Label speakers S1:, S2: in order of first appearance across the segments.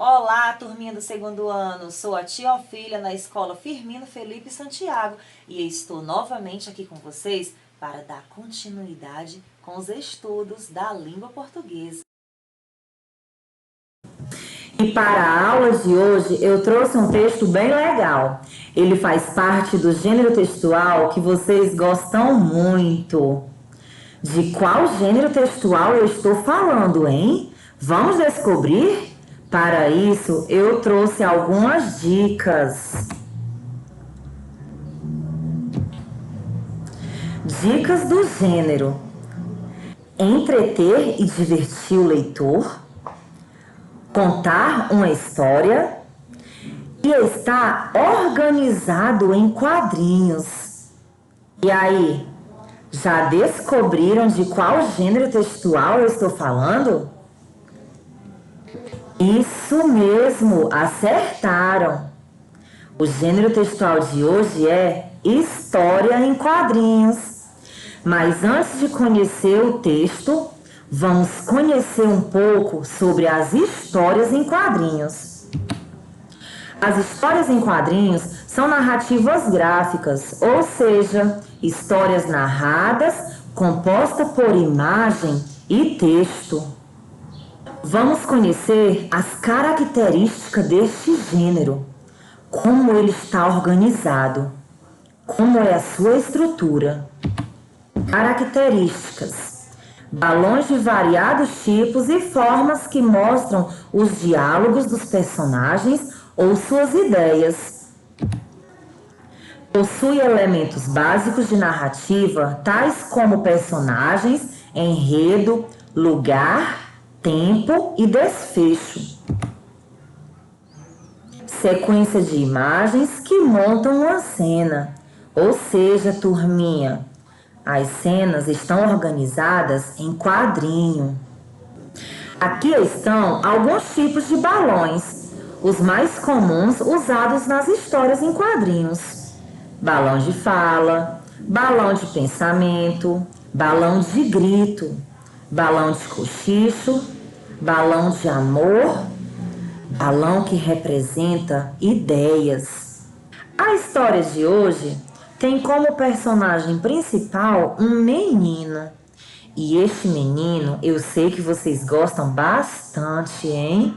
S1: Olá, turminha do segundo ano, sou a tia Ofília na Escola Firmino Felipe Santiago e estou novamente aqui com vocês para dar continuidade com os estudos da língua portuguesa.
S2: E para a aula de hoje eu trouxe um texto bem legal. Ele faz parte do gênero textual que vocês gostam muito. De qual gênero textual eu estou falando, hein? Vamos descobrir? Para isso, eu trouxe algumas dicas. Dicas do gênero: entreter e divertir o leitor, contar uma história e estar organizado em quadrinhos. E aí, já descobriram de qual gênero textual eu estou falando? Isso mesmo, acertaram! O gênero textual de hoje é história em quadrinhos. Mas antes de conhecer o texto, vamos conhecer um pouco sobre as histórias em quadrinhos. As histórias em quadrinhos são narrativas gráficas, ou seja, histórias narradas, compostas por imagem e texto. Vamos conhecer as características deste gênero, como ele está organizado, como é a sua estrutura. Características: balões de variados tipos e formas que mostram os diálogos dos personagens ou suas ideias. Possui elementos básicos de narrativa, tais como personagens, enredo, lugar, tempo e desfecho. Sequência de imagens que montam uma cena, ou seja, turminha, as cenas estão organizadas em quadrinho. Aqui estão alguns tipos de balões, os mais comuns usados nas histórias em quadrinhos: balão de fala, balão de pensamento, balão de grito, balão de cochicho, balão de amor, balão que representa ideias. A história de hoje tem como personagem principal um menino. E este menino, eu sei que vocês gostam bastante, hein?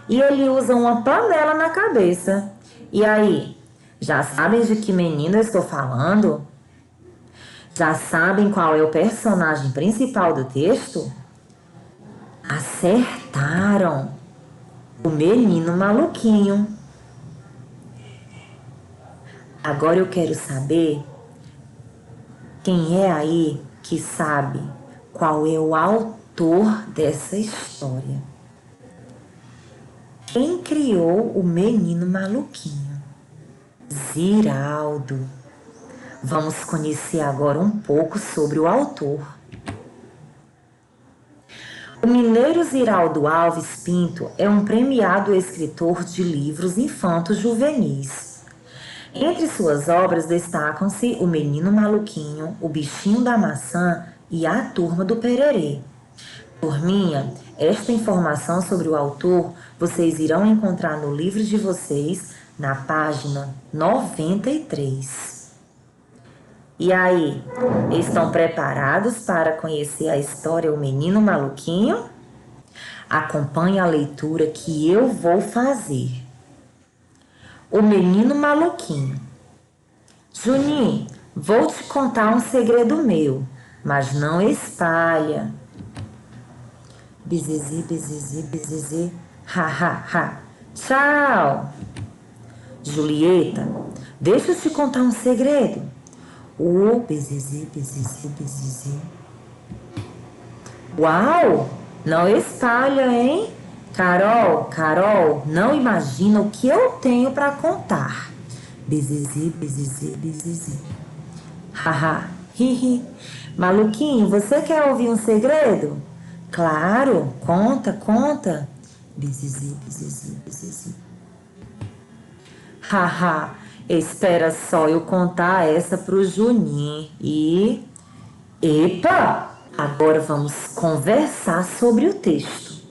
S2: E ele usa uma panela na cabeça. E aí, já sabem de que menino eu estou falando? Já sabem qual é o personagem principal do texto? Acertaram! O menino maluquinho. Agora eu quero saber quem é aí que sabe qual é o autor dessa história. Quem criou o menino maluquinho? Ziraldo. Vamos conhecer agora um pouco sobre o autor. O mineiro Ziraldo Alves Pinto é um premiado escritor de livros infantos juvenis. Entre suas obras destacam-se O Menino Maluquinho, O Bichinho da Maçã e A Turma do Pererê. Turminha, esta informação sobre o autor vocês irão encontrar no livro de vocês, na página 93. E aí, estão preparados para conhecer a história O Menino Maluquinho? Acompanhe a leitura que eu vou fazer. O Menino Maluquinho. Juninho, vou te contar um segredo meu, mas não espalha. Bizizi, bizizi, bizizi, ha, ha, ha. Tchau. Julieta, deixa eu te contar um segredo. O bizizi, bizizi, bizizi. Uau, não espalha, hein? Carol, não imagina o que eu tenho para contar. Bizizi, bizizi, bizizi. Haha, hihi. Maluquinho, você quer ouvir um segredo? Claro, conta. Bizizi, bizizi, bizizi. Haha, espera só eu contar essa pro Juninho. E... Epa! Agora vamos conversar sobre o texto.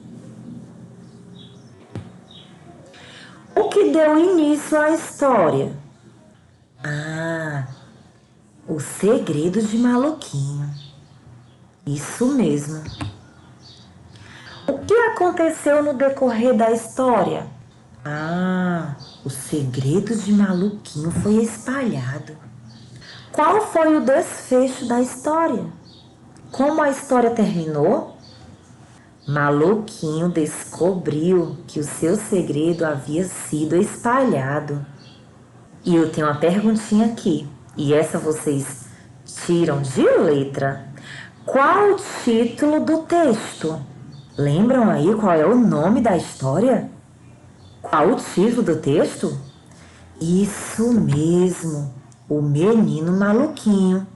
S2: O que deu início à história? Ah, o segredo de Maluquinho. Isso mesmo. O que aconteceu no decorrer da história? Ah, o segredo de Maluquinho foi espalhado. Qual foi o desfecho da história? Como a história terminou? Maluquinho descobriu que o seu segredo havia sido espalhado. E eu tenho uma perguntinha aqui, e essa vocês tiram de letra. Qual o título do texto? Lembram aí qual é o nome da história? Qual o título do texto? Isso mesmo, o Menino Maluquinho.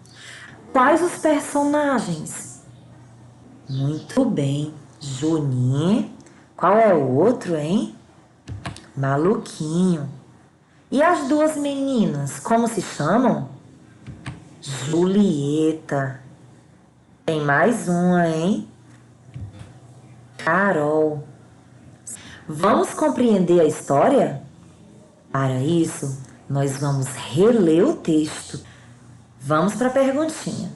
S2: Quais os personagens? Muito bem, Juninho. Qual é o outro, hein? Maluquinho. E as duas meninas, como se chamam? Julieta. Tem mais uma, hein? Carol. Vamos compreender a história? Para isso, nós vamos reler o texto. Vamos para a perguntinha.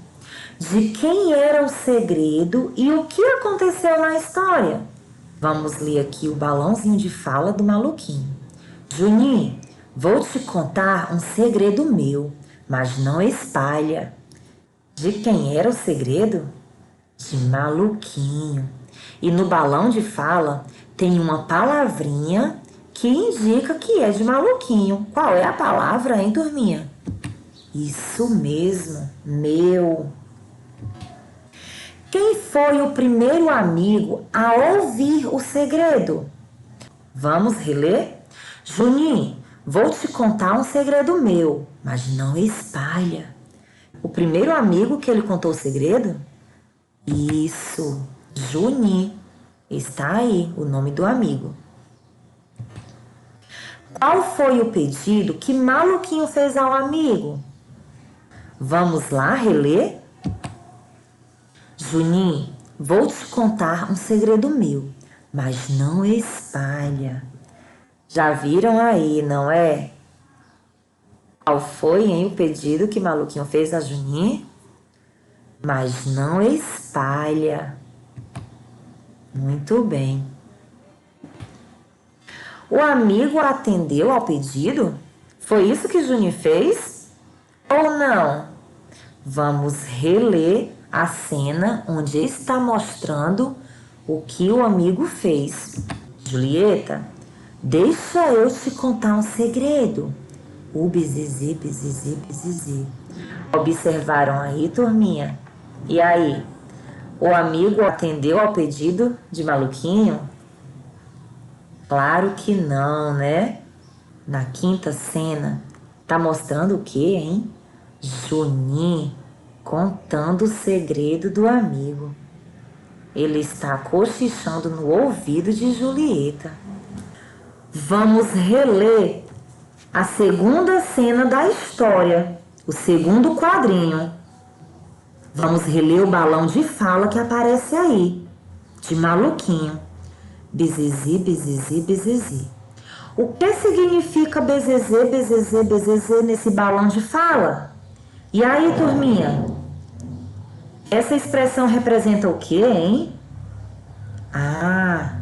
S2: De quem era o segredo e o que aconteceu na história? Vamos ler aqui o balãozinho de fala do Maluquinho. Juninho, vou te contar um segredo meu, mas não espalha. De quem era o segredo? De Maluquinho. E no balão de fala tem uma palavrinha que indica que é de Maluquinho. Qual é a palavra, hein, turminha? Isso mesmo, meu. Quem foi o primeiro amigo a ouvir o segredo? Vamos reler? Juninho, vou te contar um segredo meu, mas não espalha. O primeiro amigo que ele contou o segredo? Isso, Juninho. Está aí o nome do amigo. Qual foi o pedido que Maluquinho fez ao amigo? Vamos lá reler? Juninho, vou te contar um segredo meu, mas não espalha. Já viram aí, não é? Qual foi, hein, o pedido que Maluquinho fez a Juninho? Mas não espalha. Muito bem. O amigo atendeu ao pedido? Foi isso que Juninho fez? Ou não? Vamos reler a cena onde está mostrando o que o amigo fez. Julieta, deixa eu te contar um segredo. O bizizi, bizizi, bizizi. Observaram aí, turminha? E aí? O amigo atendeu ao pedido de Maluquinho? Claro que não, né? Na quinta cena, tá mostrando o quê, hein? Juninho contando o segredo do amigo. Ele está cochichando no ouvido de Julieta. Vamos reler a segunda cena da história, o segundo quadrinho. Vamos reler o balão de fala que aparece aí, de Maluquinho. Bizizi, bizizi, bizizi. O que significa bezezê, bezezê, bezezê nesse balão de fala? E aí, turminha? Essa expressão representa o quê, hein? Ah,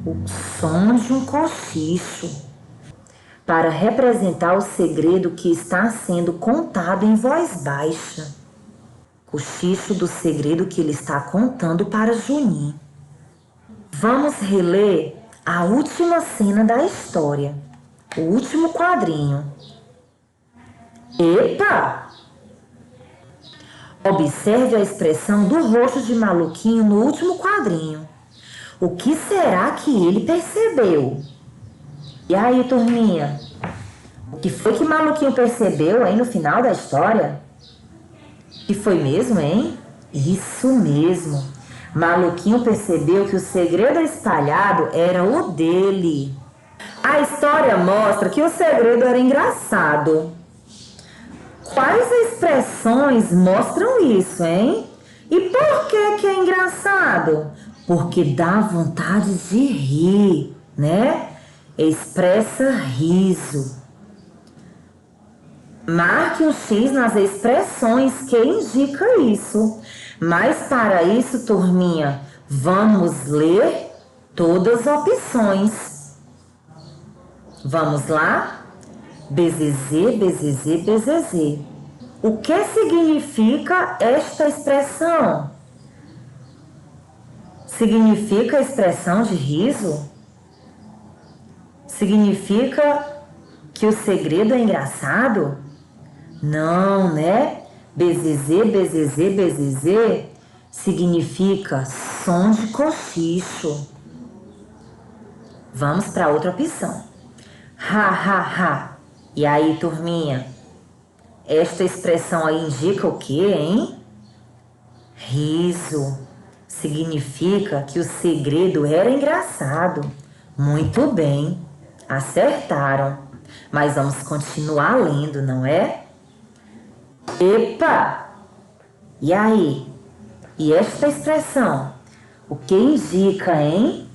S2: o som de um cochicho. Para representar o segredo que está sendo contado em voz baixa. Cochicho do segredo que ele está contando para Juninho. Vamos reler a última cena da história, o último quadrinho. Epa! Observe a expressão do rosto de Maluquinho no último quadrinho. O que será que ele percebeu? E aí, turminha? O que foi que Maluquinho percebeu aí no final da história? Que foi mesmo, hein? Isso mesmo. Maluquinho percebeu que o segredo espalhado era o dele. A história mostra que o segredo era engraçado. Quais expressões mostram isso, hein? E por que é engraçado? Porque dá vontade de rir, né? expressa riso. Marque um X nas expressões que indica isso. Mas para isso, turminha, vamos ler todas as opções. Vamos lá? BZZ, BZZ, BZZ. O que significa esta expressão? Significa expressão de riso? Significa que o segredo é engraçado? Não, né? BZZ, BZZ, BZZ significa som de cochicho. Vamos para outra opção. Ha, ha, ha. E aí, turminha? Esta expressão aí indica o quê, hein? Riso. Significa que o segredo era engraçado. Muito bem, acertaram. Mas vamos continuar lendo, não é? Epa! E aí? E esta expressão? O que indica, hein?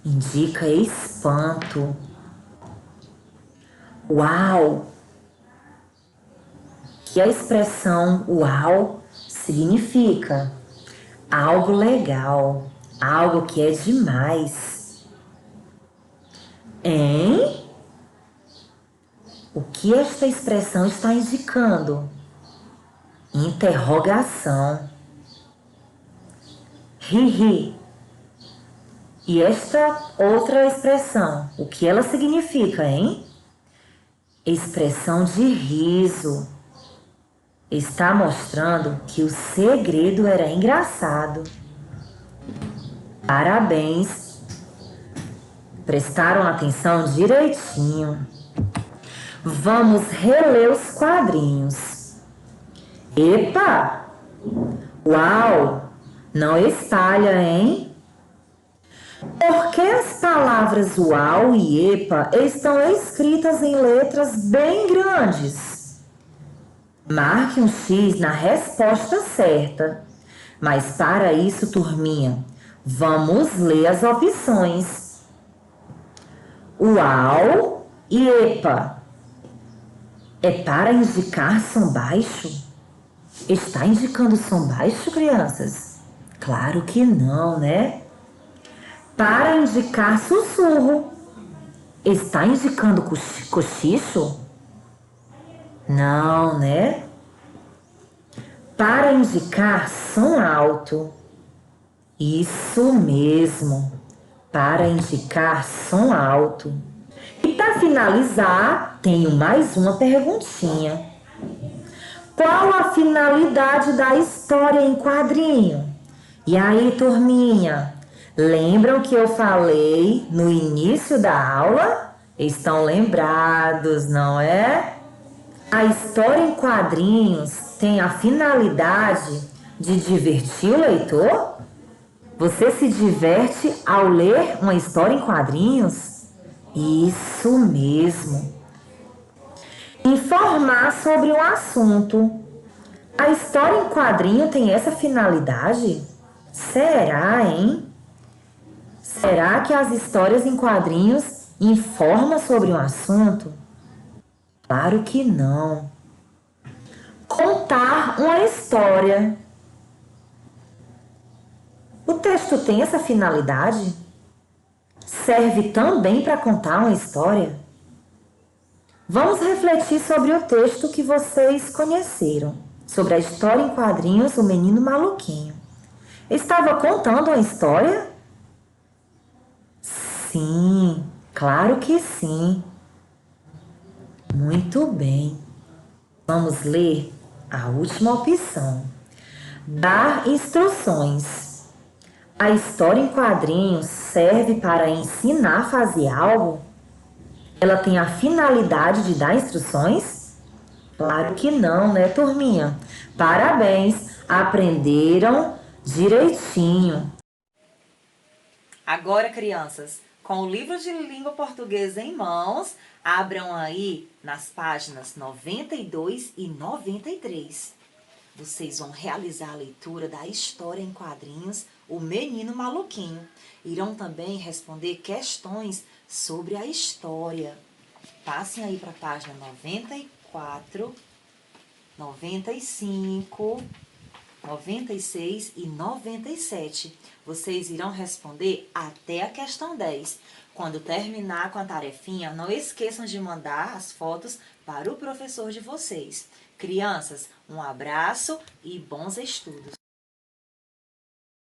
S2: Indica espanto. Uau! Que a expressão uau significa algo legal, algo que é demais. Hein? O que esta expressão está indicando? Interrogação. Ri. E esta outra expressão, o que ela significa, hein? Expressão de riso. Está mostrando que o segredo era engraçado. Parabéns! Prestaram atenção direitinho. Vamos reler os quadrinhos. Epa! Uau! Não espalha, hein? Por que as palavras uau e epa estão escritas em letras bem grandes? Marque um X na resposta certa. Mas para isso, turminha, vamos ler as opções. Uau e epa. É para indicar som baixo? Está indicando som baixo, crianças? Claro que não, né? Para indicar sussurro. Está indicando cochicho? Não, né? Para indicar som alto. Isso mesmo. Para indicar som alto. E para finalizar, tenho mais uma perguntinha. Qual a finalidade da história em quadrinho? E aí, turminha? Lembram que eu falei no início da aula? Estão lembrados, não é? A história em quadrinhos tem a finalidade de divertir o leitor? Você se diverte ao ler uma história em quadrinhos? Isso mesmo. Informar sobre um assunto. A história em quadrinho tem essa finalidade? Será, hein? Será que as histórias em quadrinhos informam sobre um assunto? Claro que não. Contar uma história. O texto tem essa finalidade? Serve também para contar uma história? Vamos refletir sobre o texto que vocês conheceram, sobre a história em quadrinhos O Menino Maluquinho. Estava contando uma história? Sim, claro que sim. Muito bem. Vamos ler a última opção. Dar instruções. A história em quadrinhos serve para ensinar a fazer algo? Ela tem a finalidade de dar instruções? Claro que não, né, turminha? Parabéns, aprenderam direitinho.
S1: Agora, crianças, com o livro de língua portuguesa em mãos, abram aí nas páginas 92 e 93. Vocês vão realizar a leitura da história em quadrinhos O Menino Maluquinho. Irão também responder questões sobre a história. Passem aí para a página 94, 95, 96 e 97. Vocês irão responder até a questão 10. Quando terminar com a tarefinha, não esqueçam de mandar as fotos para o professor de vocês. Crianças, um abraço e bons estudos!